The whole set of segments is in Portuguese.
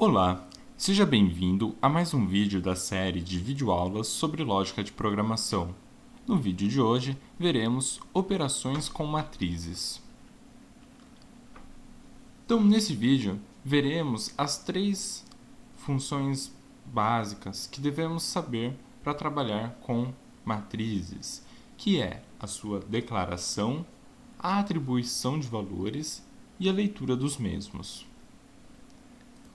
Olá, seja bem-vindo a mais um vídeo da série de videoaulas sobre lógica de programação. No vídeo de hoje, veremos operações com matrizes. Então, nesse vídeo, veremos as três funções básicas que devemos saber para trabalhar com matrizes, que é a sua declaração, a atribuição de valores e a leitura dos mesmos.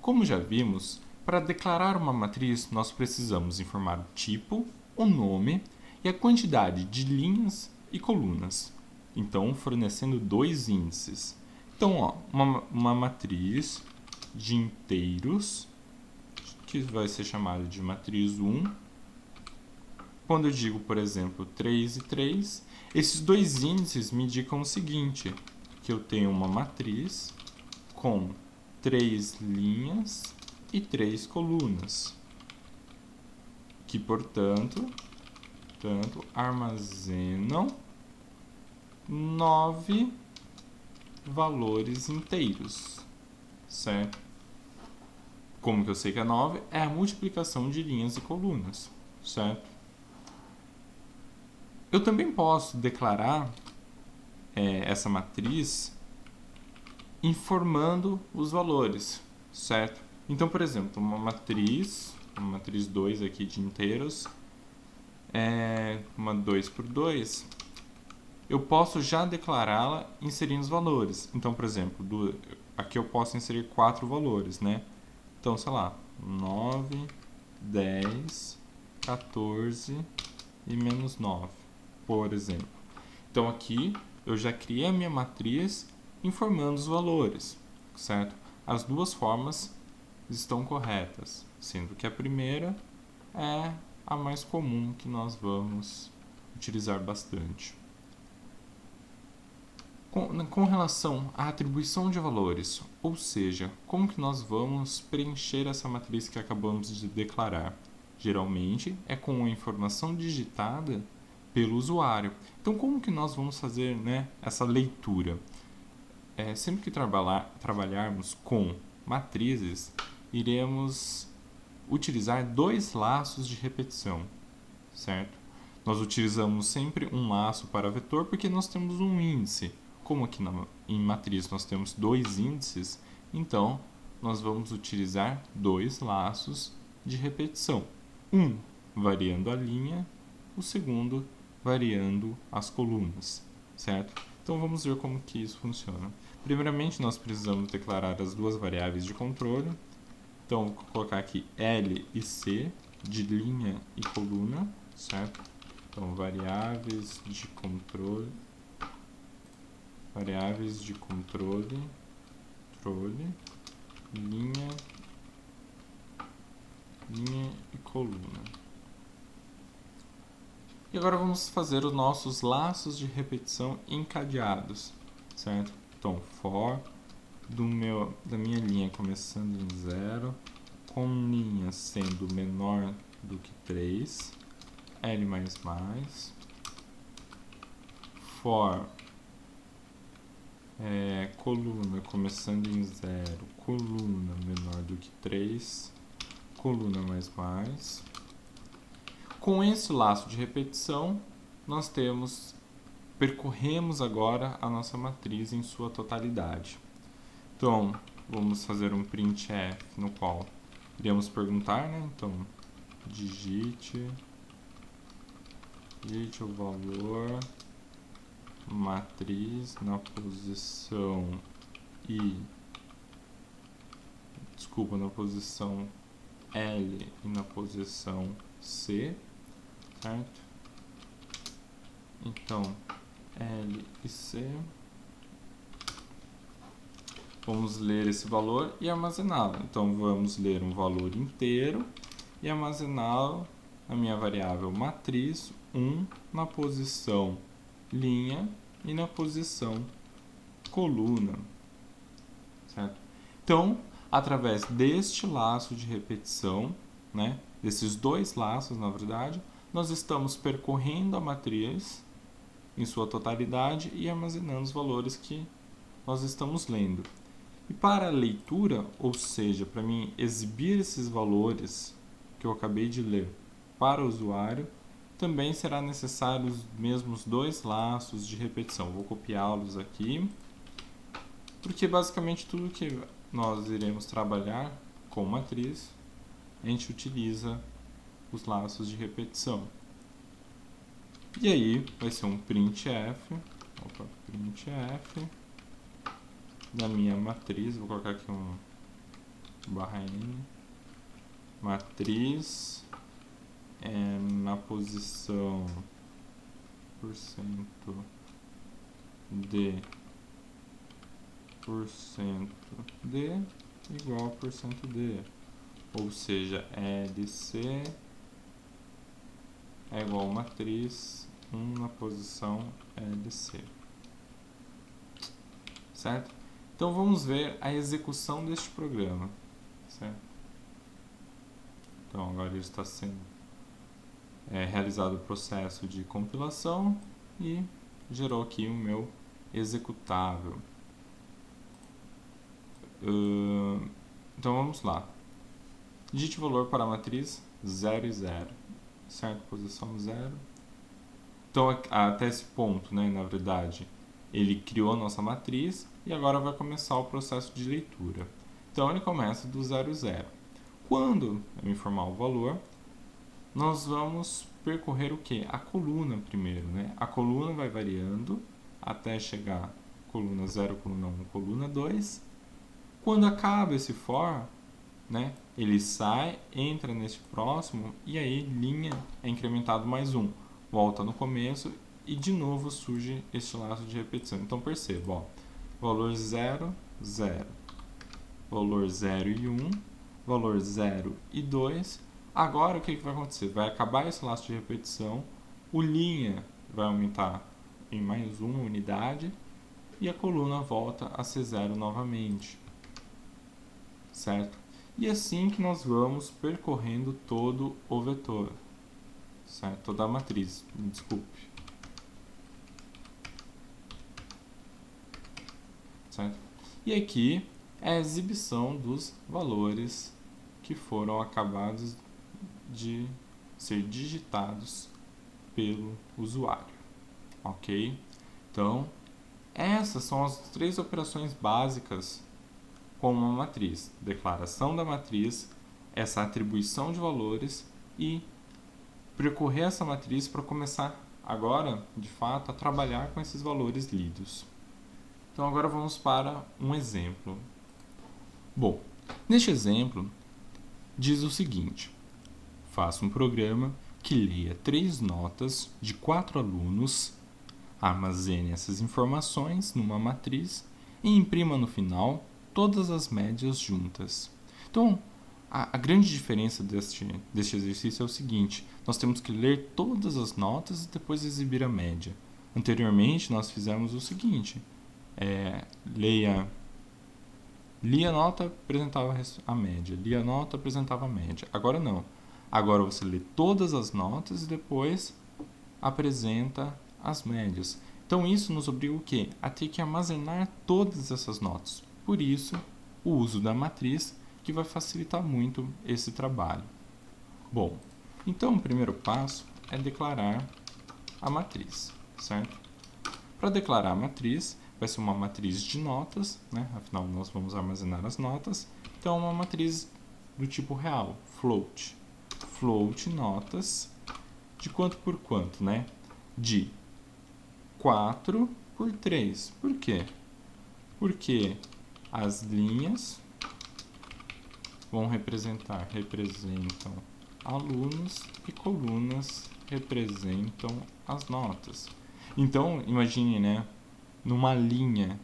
Como já vimos, para declarar uma matriz, nós precisamos informar o tipo, o nome e a quantidade de linhas e colunas. Então, fornecendo dois índices. Então, uma matriz de inteiros, que vai ser chamada de matriz 1. Quando eu digo, por exemplo, 3 e 3, esses dois índices me indicam o seguinte, que eu tenho uma matriz com 3 linhas e 3 colunas, que, portanto, armazenam 9 valores inteiros, certo? Como que eu sei que é 9? É a multiplicação de linhas e colunas, certo? Eu também posso declarar essa matriz informando os valores, certo? Então, por exemplo, uma matriz 2 aqui de inteiros, uma 2 por 2, eu posso já declará-la inserindo os valores. Então, por exemplo, aqui eu posso inserir 4 valores, né? Então, sei lá, 9, 10, 14 e menos 9, por exemplo. Então, aqui eu já criei a minha matriz informando os valores, certo? As duas formas estão corretas, sendo que a primeira é a mais comum que nós vamos utilizar bastante. Com relação à atribuição de valores, ou seja, como que nós vamos preencher essa matriz que acabamos de declarar? Geralmente é com a informação digitada pelo usuário. Então, como que nós vamos fazer, essa leitura? Sempre que trabalharmos com matrizes, iremos utilizar dois laços de repetição, certo? Nós utilizamos sempre um laço para vetor porque nós temos um índice. Como aqui em matriz nós temos dois índices, então nós vamos utilizar dois laços de repetição. Um variando a linha, o segundo variando as colunas, certo? Então vamos ver como que isso funciona. Primeiramente nós precisamos declarar as duas variáveis de controle. Então vou colocar aqui L e C de linha e coluna, certo? Então variáveis de controle, linha e coluna. E agora vamos fazer os nossos laços de repetição encadeados, certo? Então, for da minha linha começando em 0, com linha sendo menor do que 3, L++, for coluna começando em 0, coluna menor do que 3, coluna mais. Com esse laço de repetição, nós percorremos agora a nossa matriz em sua totalidade. Então, vamos fazer um printf no qual iremos perguntar, Então, digite o valor matriz na posição na posição L e na posição C, certo? Então, L e C. Vamos ler esse valor e armazená-lo. Então, vamos ler um valor inteiro e armazená-lo na minha variável matriz 1 na posição linha e na posição coluna, certo? Então, através deste laço de repetição, desses dois laços, na verdade, nós estamos percorrendo a matriz em sua totalidade e armazenando os valores que nós estamos lendo. E para a leitura, ou seja, para mim exibir esses valores que eu acabei de ler para o usuário, também será necessário os mesmos dois laços de repetição. Vou copiá-los aqui, porque basicamente tudo que nós iremos trabalhar com matriz, a gente utiliza os laços de repetição. E aí vai ser um printf, printf da minha matriz, vou colocar aqui um /n, matriz na posição %d igual a %d, ou seja, LC é igual a matriz 1 na posição LC, certo? Então vamos ver a execução deste programa, certo? Então agora ele está sendo realizado o processo de compilação e gerou aqui o meu executável. Então vamos lá. Digite o valor para a matriz 0 e 0, certo? Posição 0. Então até esse ponto, né, na verdade, ele criou a nossa matriz e agora vai começar o processo de leitura. Então ele começa do 0 e 0. Quando eu informar o valor, nós vamos percorrer o que? A coluna primeiro, né? A coluna vai variando até chegar coluna 0, coluna 1, coluna 2. Quando acaba esse for, né, ele sai, entra nesse próximo e aí linha é incrementado mais 1. Volta no começo e de novo surge este laço de repetição. Então perceba, ó, valor 0, 0, valor 0 e 1, valor 0 e 2. Agora o que vai acontecer? Vai acabar esse laço de repetição, o linha vai aumentar em mais uma unidade e a coluna volta a ser 0 novamente, certo? E assim que nós vamos percorrendo todo o vetor, certo? Toda a matriz, desculpe. Certo? E aqui é a exibição dos valores que foram acabados de ser digitados pelo usuário, ok? Então, essas são as 3 operações básicas com uma matriz: declaração da matriz, essa atribuição de valores e percorrer essa matriz para começar agora, de fato, a trabalhar com esses valores lidos. Então agora vamos para um exemplo. Bom, neste exemplo diz o seguinte: faça um programa que leia 3 notas de 4 alunos, armazene essas informações numa matriz e imprima no final todas as médias juntas. Então, a grande diferença deste exercício é o seguinte: nós temos que ler todas as notas e depois exibir a média. Anteriormente, nós fizemos o seguinte: lia a nota, apresentava a média. Lia a nota, apresentava a média. Agora não. Agora você lê todas as notas e depois apresenta as médias. Então isso nos obriga o quê? A ter que armazenar todas essas notas. Por isso, o uso da matriz, que vai facilitar muito esse trabalho. Bom, então o primeiro passo é declarar a matriz, certo? Para declarar a matriz, vai ser uma matriz de notas, né? Afinal nós vamos armazenar as notas. Então uma matriz do tipo real, float. Float notas de quanto por quanto, né? De 4 por 3. Por quê? Porque as linhas representam alunos e colunas representam as notas. Então, imagine, né? Numa linha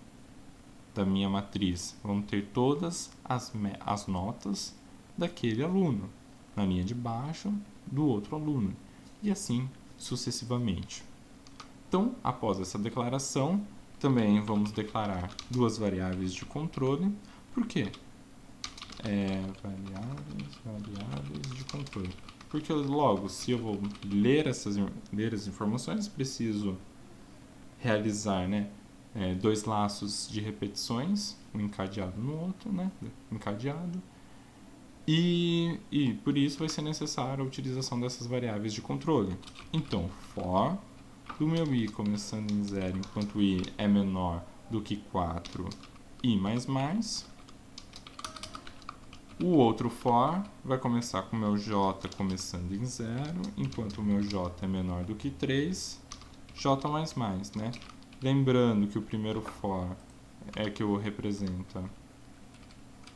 da minha matriz, vamos ter todas as notas daquele aluno. Na linha de baixo, do outro aluno. E assim sucessivamente. Então, após essa declaração, também vamos declarar 2 variáveis de controle. Por quê? Variáveis de controle. Porque logo, se eu vou ler as informações, preciso realizar, né, dois laços de repetições, um encadeado no outro, né? Encadeado. E por isso vai ser necessária a utilização dessas variáveis de controle. Então, for do meu i começando em 0 enquanto i é menor do que 4 i mais mais. O outro for vai começar com o meu j começando em 0 enquanto o meu j é menor do que 3 j mais mais, né? Lembrando que o primeiro for é que eu representa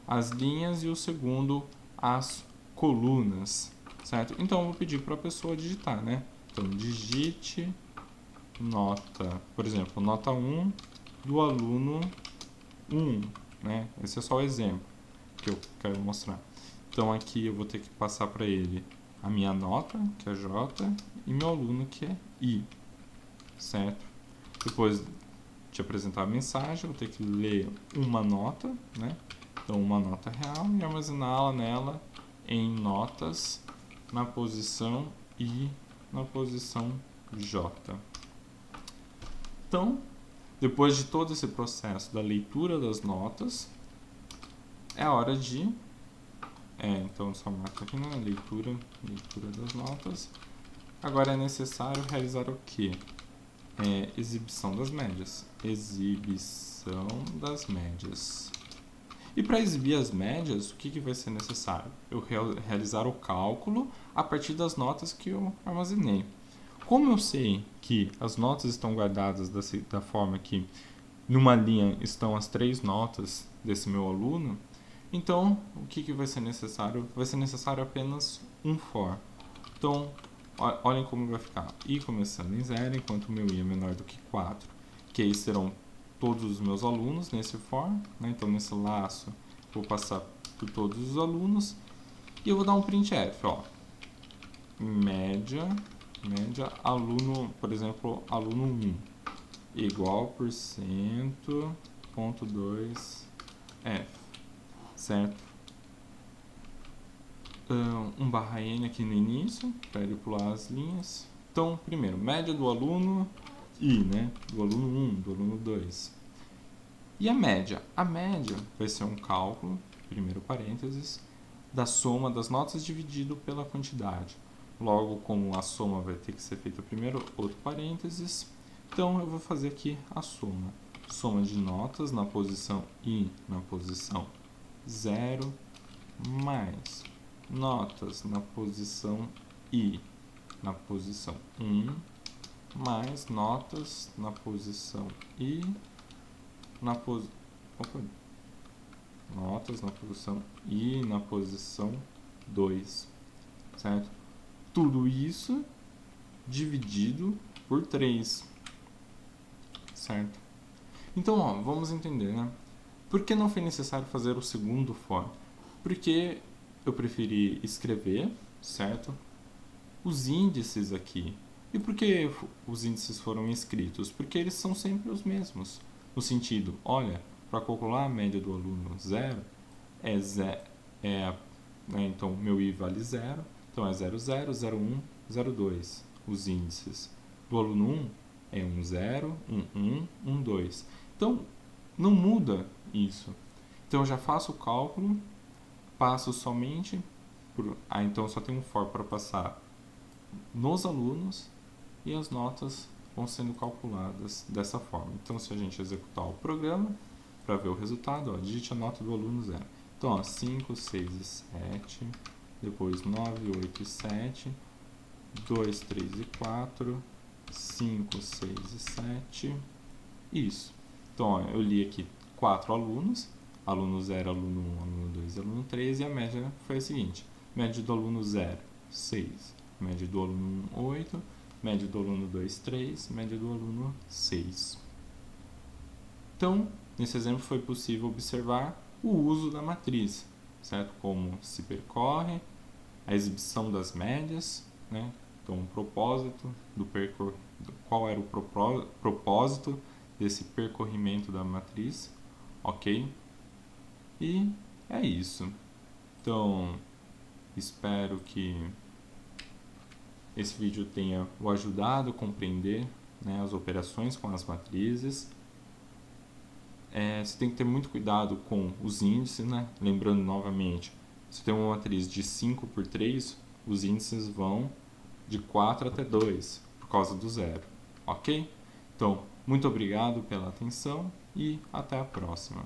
as linhas e o segundo as colunas, certo? Então eu vou pedir para a pessoa digitar, né? Então digite nota, por exemplo, nota 1 do aluno 1, né? Esse é só o exemplo que eu quero mostrar. Então aqui eu vou ter que passar para ele a minha nota, que é J, e meu aluno, que é I, certo? Depois de apresentar a mensagem, eu vou ter que ler uma nota, né? Então, uma nota real e armazená-la nela em notas na posição I, na posição J. Então, depois de todo esse processo da leitura das notas, é hora de... então, só marca aqui, né? Leitura das notas. Agora é necessário realizar o quê? Exibição das médias. Exibição das médias. E para exibir as médias, o que vai ser necessário? Eu realizar o cálculo a partir das notas que eu armazenei. Como eu sei que as notas estão guardadas da forma que numa linha estão as 3 notas desse meu aluno, então o que vai ser necessário? Vai ser necessário apenas um for. Então, olhem como vai ficar. I começando em 0, enquanto o meu i é menor do que 4, que aí serão todos os meus alunos nesse for, né? Então nesse laço vou passar por todos os alunos e eu vou dar um printf, ó. Média aluno, por exemplo, aluno 1 igual por cento ponto 2 f, certo? Um barra n aqui no início para ele pular as linhas. Então, primeiro, média do aluno I, né? Do aluno 1, do aluno 2. E a média? A média vai ser um cálculo, primeiro parênteses, da soma das notas dividido pela quantidade. Logo, como a soma vai ter que ser feita primeiro, outro parênteses, então eu vou fazer aqui a soma. Soma de notas na posição I, na posição 0, mais notas na posição I, na posição 1, mais notas na posição I, notas na posição I, na posição 2, certo? Tudo isso dividido por 3, certo? Então, ó, vamos entender, né? Por que não foi necessário fazer o segundo for? Porque eu preferi escrever, certo? Os índices aqui. E por que os índices foram escritos? Porque eles são sempre os mesmos. No sentido, olha, para calcular a média do aluno 0, então meu i vale 0, então é 0, 0, 0, 1, 0, 2. Os índices do aluno 1 é 1, 0, 1, 1, 1, 2. Então, não muda isso. Então, eu já faço o cálculo, passo somente por... então só tem um for para passar nos alunos e as notas vão sendo calculadas dessa forma. Então, se a gente executar o programa, para ver o resultado, ó, digite a nota do aluno 0. Então, ó, 5, 6 e 7, depois 9, 8 e 7, 2, 3 e 4, 5, 6 e 7, isso. Então, ó, eu li aqui 4 alunos, aluno 0, aluno 1, aluno 2, aluno 3, e a média foi a seguinte: média do aluno 0, 6, média do aluno 1, 8, média do aluno 2, 3, média do aluno 6. Então, nesse exemplo foi possível observar o uso da matriz, certo? Como se percorre, a exibição das médias, né? Então, o propósito qual era o propósito desse percorrimento da matriz, ok? E é isso. Então, espero que esse vídeo tenha o ajudado a compreender, né, as operações com as matrizes. você tem que ter muito cuidado com os índices, né? Lembrando novamente, se tem uma matriz de 5 por 3, os índices vão de 4 até 2, por causa do zero, ok? Então, muito obrigado pela atenção e até a próxima.